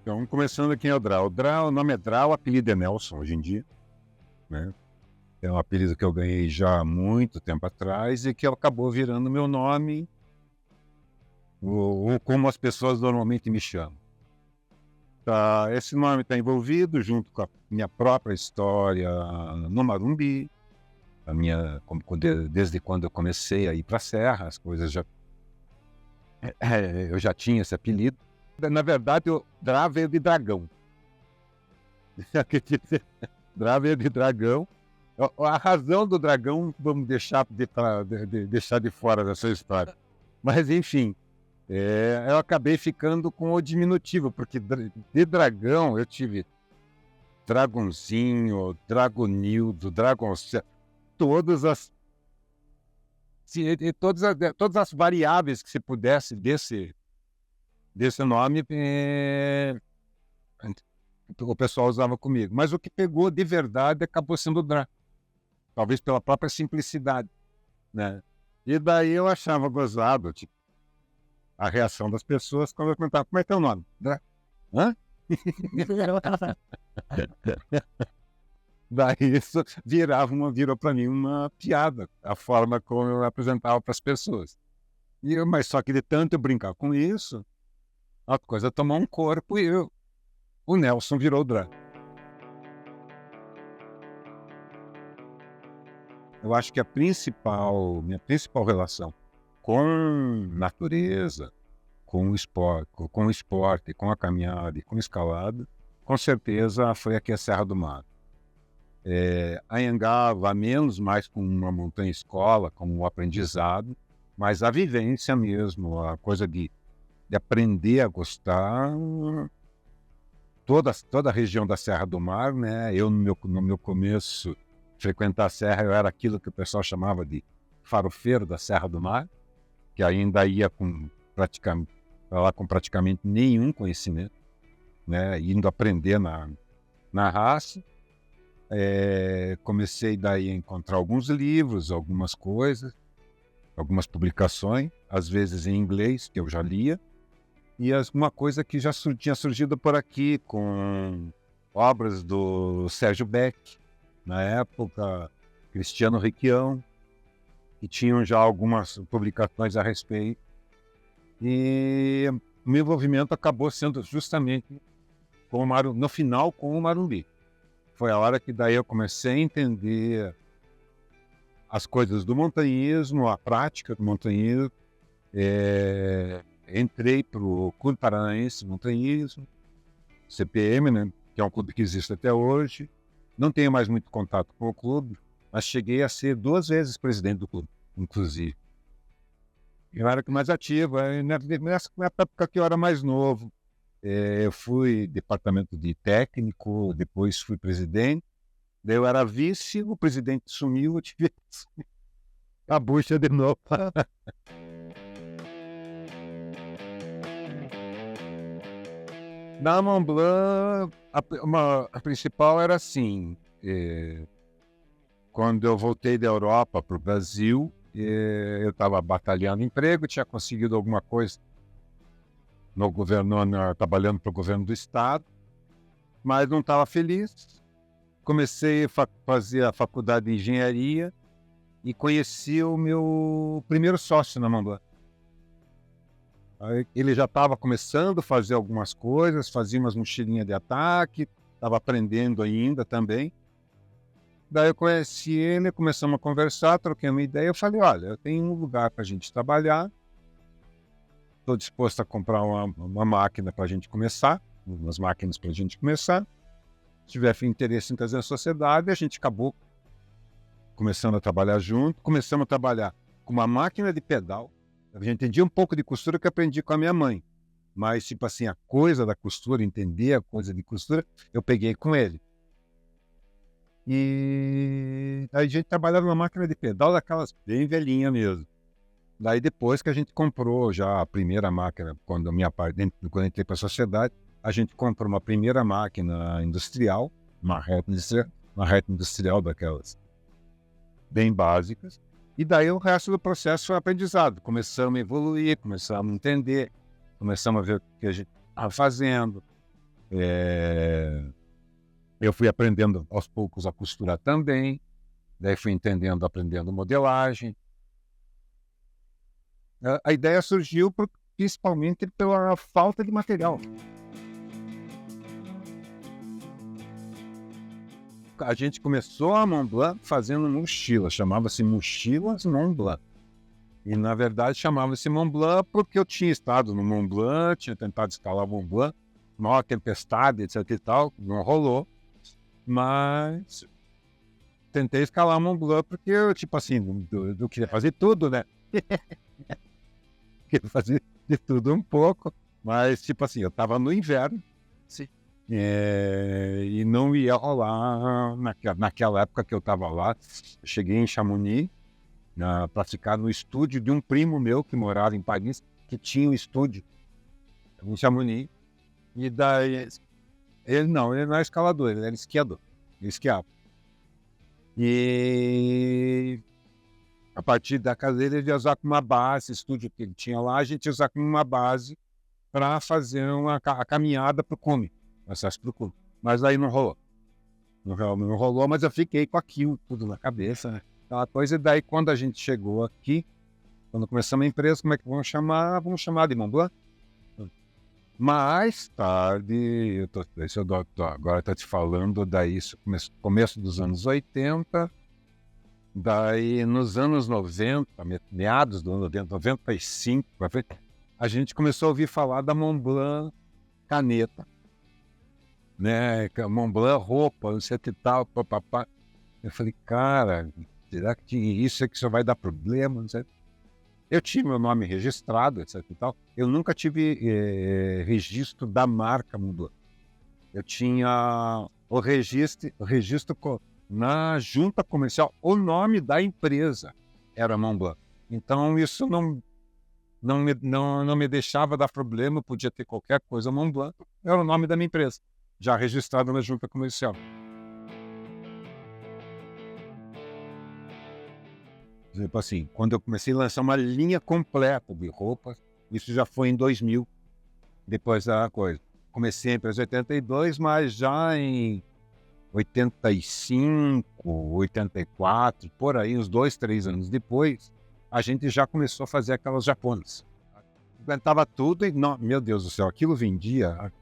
Então, começando aqui é o Drau. O nome é Drau, o apelido é Nelson hoje em dia, né? É um apelido que eu ganhei já há muito tempo atrás e que acabou virando meu nome, ou como as pessoas normalmente me chamam. Tá, esse nome está envolvido junto com a minha própria história no Marumbi, desde quando eu comecei a ir para a Serra, as coisas já eu já tinha esse apelido. Na verdade, o Drá veio de dragão. Drá veio de dragão. A razão do dragão, vamos deixar deixar de fora dessa história. Mas, enfim, eu acabei ficando com o diminutivo, porque de dragão eu tive Dragonzinho, Dragonildo, Dragoncel, todas as, todas as variáveis que se pudesse desse nome, o pessoal usava comigo. Mas o que pegou de verdade acabou sendo o Drá. Talvez pela própria simplicidade, né? E daí eu achava gozado, tipo, a reação das pessoas quando eu perguntava, como é teu nome? Drá? Hã? Daí isso virou para mim uma piada, a forma como eu apresentava para as pessoas. Mas só que de tanto eu brincar com isso, a coisa tomou um corpo e o Nelson virou o Drá. Eu acho que minha principal relação com natureza, com o esporte, com a caminhada e com a escalada, com certeza foi aqui a Serra do Mar. Anhangava menos, mais com uma montanha escola, como um aprendizado, mas a vivência mesmo, a coisa de aprender a gostar, toda a região da Serra do Mar, né? Eu, no meu começo, frequentar a Serra, eu era aquilo que o pessoal chamava de farofeiro da Serra do Mar, que ainda ia para lá com praticamente nenhum conhecimento, né? Indo aprender na raça. Comecei daí a encontrar alguns livros, algumas coisas, algumas publicações, às vezes em inglês, que eu já lia, e uma coisa que já tinha surgido por aqui, com obras do Sérgio Beck, na época, Cristiano Requião, que tinham já algumas publicações a respeito. E o meu envolvimento acabou sendo justamente no final com o Marumbi. Foi a hora que daí eu comecei a entender as coisas do montanhismo, a prática do montanhismo. Entrei para o Clube Paranaense de Montanhismo, CPM, né, que é um clube que existe até hoje. Não tenho mais muito contato com o clube, mas cheguei a ser 2 vezes presidente do clube, inclusive. Eu era mais ativo, nessa época que eu era mais novo. Eu fui departamento de técnico, depois fui presidente, daí eu era vice, o presidente sumiu, eu tive a bucha de novo. Na Mont Blanc, a principal era assim, quando eu voltei da Europa para o Brasil, eu estava batalhando emprego, tinha conseguido alguma coisa no governo, trabalhando para o governo do estado, mas não estava feliz. Comecei a fazer a faculdade de engenharia e conheci o meu primeiro sócio na Mont Blanc. Ele já estava começando a fazer algumas coisas, fazia umas mochilinhas de ataque, estava aprendendo ainda também. Daí eu conheci ele, começamos a conversar, troquei uma ideia. Eu falei, olha, eu tenho um lugar para a gente trabalhar, estou disposto a comprar uma máquina para a gente começar, umas máquinas para a gente começar. Se tiver interesse em trazer a sociedade, a gente acabou começando a trabalhar junto, começamos a trabalhar com uma máquina de pedal. A gente entendia um pouco de costura que eu aprendi com a minha mãe, mas tipo assim, a coisa da costura, entender a coisa de costura, eu peguei com ele. E aí a gente trabalhava numa máquina de pedal daquelas bem velhinha mesmo. Daí depois que a gente comprou já a primeira máquina, quando eu entrei para a sociedade, a gente comprou uma primeira máquina industrial, uma reta industrial daquelas bem básicas. E daí o resto do processo foi aprendizado. Começamos a evoluir, começamos a entender, começamos a ver o que a gente estava fazendo. Eu fui aprendendo aos poucos a costurar também, daí fui aprendendo modelagem. A ideia surgiu principalmente pela falta de material. A gente começou a Mont Blanc fazendo mochilas, chamava-se Mochilas Mont Blanc. E, na verdade, chamava-se Mont Blanc porque eu tinha estado no Mont Blanc, tinha tentado escalar o Mont Blanc, maior tempestade, etc e tal, não rolou. Mas tentei escalar o Mont Blanc porque eu, tipo assim, eu queria fazer tudo, né? Queria fazer de tudo um pouco, mas, tipo assim, eu tava no inverno. Sim. E não ia rolar naquela época que eu estava lá. Eu cheguei em Chamonix para ficar no estúdio de um primo meu que morava em Paris, que tinha um estúdio em Chamonix. E daí ele não é escalador, ele era esquiador, ele esquiava. E a partir da casa dele ele ia usar como uma base, estúdio que ele tinha lá, a gente ia usar como uma base para fazer a caminhada para o cume. Acesso para o clube. Mas aí não rolou. Não rolou, mas eu fiquei com aquilo tudo na cabeça, né? Aquela coisa. E daí, quando a gente chegou aqui, quando começamos a empresa, como é que vamos chamar? Vamos chamar de Mont Blanc. Mais tarde, agora estou te falando, daí isso começo dos anos 80, daí nos anos 90, meados do ano 90, 95, a gente começou a ouvir falar da Mont Blanc caneta. Né, Mont Blanc, roupa, não sei o que tal, papapá. Eu falei, cara, será que isso é que só vai dar problema? Não sei. Eu tinha meu nome registrado, etc e tal. Eu nunca tive registro da marca Mont Blanc. Eu tinha o registro na junta comercial, o nome da empresa era Mont Blanc. Então isso não me deixava dar problema, podia ter qualquer coisa Mont Blanc, era o nome da minha empresa, já registrado na junta comercial. Por exemplo, assim, quando eu comecei a lançar uma linha completa de roupas, isso já foi em 2000, depois da coisa. Comecei em 82, mas já em 85, 84, por aí, uns 2, 3 anos depois, a gente já começou a fazer aquelas japonas. Aguentava tudo e, não, meu Deus do céu, aquilo vendia,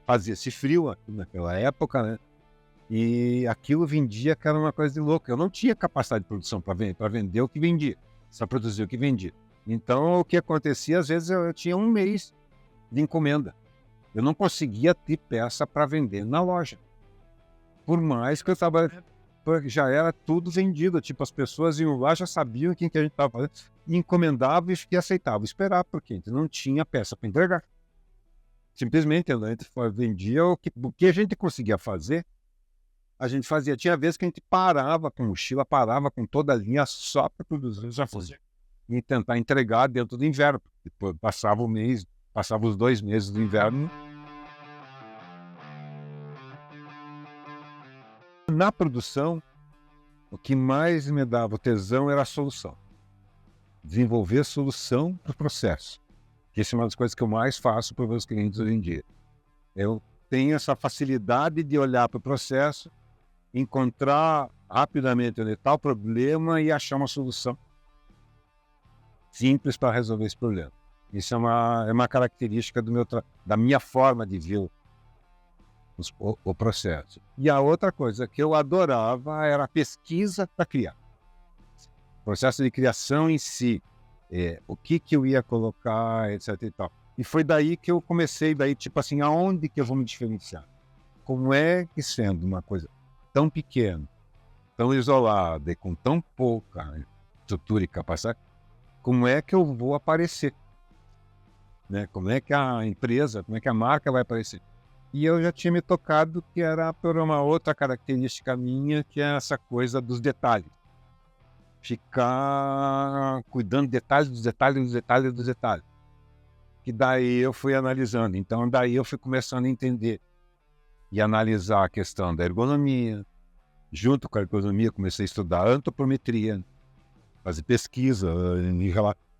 fazia-se frio naquela época, né? E aquilo vendia, que era uma coisa de louco. Eu não tinha capacidade de produção para vender o que vendia, só produzir o que vendia. Então, o que acontecia, às vezes eu tinha um mês de encomenda. Eu não conseguia ter peça para vender na loja. Por mais que eu estava... Já era tudo vendido. Tipo, as pessoas iam lá, já sabiam quem que a gente estava fazendo, e encomendavam e aceitavam esperar, porque a gente não tinha peça para entregar. Simplesmente, a gente vendia o que a gente conseguia fazer, a gente fazia. Tinha vezes que a gente parava com mochila, parava com toda a linha só para produzir, já fazia. E tentar entregar dentro do inverno. Depois passava os 2 meses do inverno. Na produção, o que mais me dava tesão era a solução. Desenvolver solução para o processo. Essa é uma das coisas que eu mais faço para os meus clientes hoje em dia. Eu tenho essa facilidade de olhar para o processo, encontrar rapidamente onde está o problema e achar uma solução simples para resolver esse problema. Isso é uma característica da minha forma de ver o processo. E a outra coisa que eu adorava era a pesquisa para criar. O processo de criação em si, o que eu ia colocar, etc e tal. E foi daí que eu comecei, tipo assim, aonde que eu vou me diferenciar? Como é que, sendo uma coisa tão pequena, tão isolada e com tão pouca estrutura e capacidade, como é que eu vou aparecer? Né? Como é que a empresa, como é que a marca vai aparecer? E eu já tinha me tocado que era por uma outra característica minha, que é essa coisa dos detalhes. Ficar cuidando de detalhes, dos detalhes, dos detalhes, dos detalhes. Que daí eu fui analisando. Então, daí eu fui começando a entender e analisar a questão da ergonomia. Junto com a ergonomia, comecei a estudar antropometria, fazer pesquisa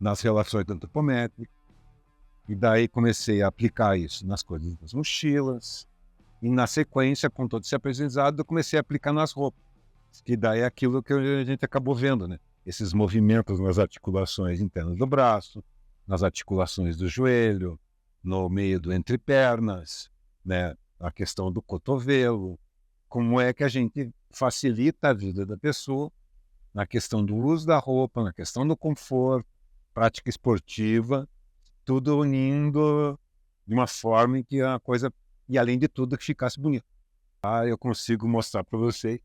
nas relações antropométricas. E daí comecei a aplicar isso nas coisas das mochilas. E na sequência, com todo esse aprendizado, eu comecei a aplicar nas roupas. Que daí é aquilo que a gente acabou vendo, né? Esses movimentos nas articulações internas do braço, nas articulações do joelho, no meio do entrepernas, né? A questão do cotovelo. Como é que a gente facilita a vida da pessoa na questão do uso da roupa, na questão do conforto, prática esportiva, tudo unindo de uma forma em que a coisa, e além de tudo, que ficasse bonito. Eu consigo mostrar para vocês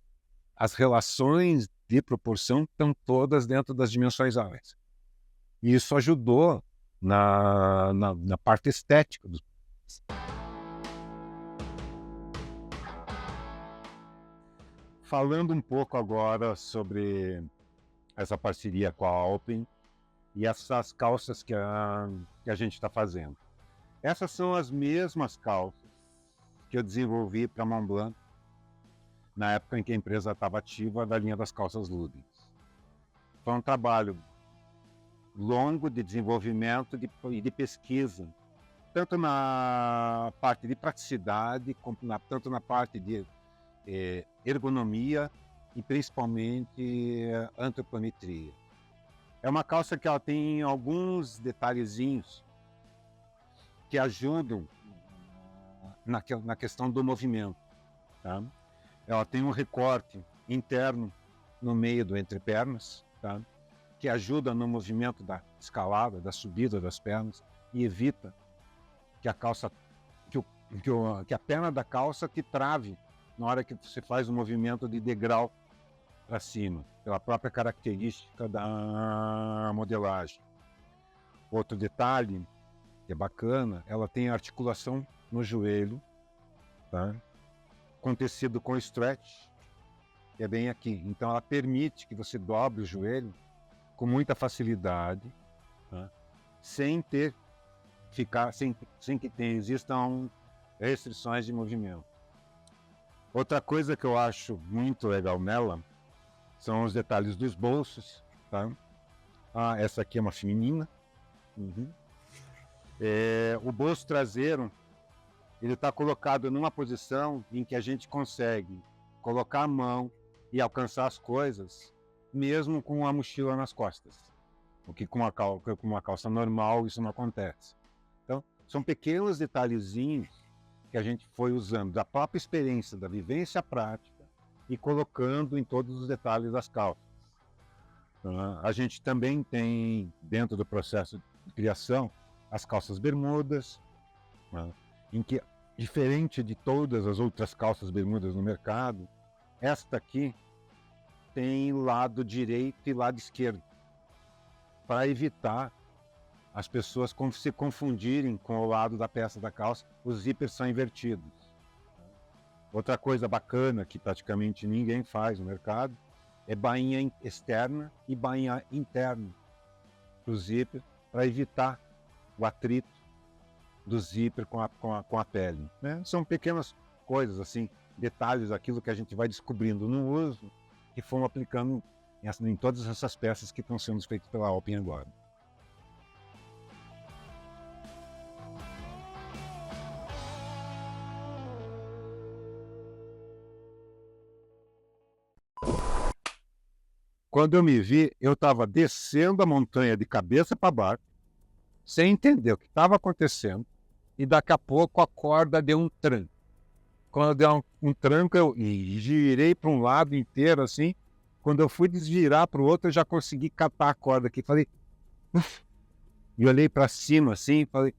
as relações de proporção estão todas dentro das dimensões áureas. E isso ajudou na parte estética dos. Falando um pouco agora sobre essa parceria com a Alpen e essas calças que a gente está fazendo. Essas são as mesmas calças que eu desenvolvi para a Montblanc na época em que a empresa estava ativa da linha das calças Ludens. Foi um trabalho longo de desenvolvimento e de pesquisa, tanto na parte de praticidade, tanto na parte de ergonomia e principalmente antropometria. É uma calça que ela tem alguns detalhezinhos que ajudam na questão do movimento. Tá? Ela tem um recorte interno no meio do entrepernas, tá? Que ajuda no movimento da escalada, da subida das pernas e evita que a calça, que a perna da calça te trave na hora que você faz o movimento de degrau para cima, pela própria característica da modelagem. Outro detalhe que é bacana, ela tem articulação no joelho, tá? Com tecido com stretch, que é bem aqui. Então ela permite que você dobre o joelho com muita facilidade, tá? Sem que existam restrições de movimento. Outra coisa que eu acho muito legal nela são os detalhes dos bolsos, tá? Essa aqui é uma feminina. O bolso traseiro, ele está colocado numa posição em que a gente consegue colocar a mão e alcançar as coisas, mesmo com a mochila nas costas. O que com uma calça normal isso não acontece. Então, são pequenos detalhezinhos que a gente foi usando da própria experiência, da vivência prática e colocando em todos os detalhes das calças. A gente também tem, dentro do processo de criação, as calças bermudas, em que, diferente de todas as outras calças bermudas no mercado, esta aqui tem lado direito e lado esquerdo, para evitar as pessoas se confundirem com o lado da peça da calça. Os zíperes são invertidos. Outra coisa bacana que praticamente ninguém faz no mercado é bainha externa e bainha interna para o zíper, para evitar o atrito do zíper com a pele. Né? São pequenas coisas, assim, detalhes daquilo que a gente vai descobrindo no uso e fomos aplicando em todas essas peças que estão sendo feitas pela Alpen agora. Quando eu me vi, eu estava descendo a montanha de cabeça para baixo, sem entender o que estava acontecendo, e daqui a pouco a corda deu um tranco. Quando deu um tranco, eu girei para um lado inteiro, assim. Quando eu fui desvirar para o outro, eu já consegui catar a corda aqui. Falei, e olhei para cima, assim, falei,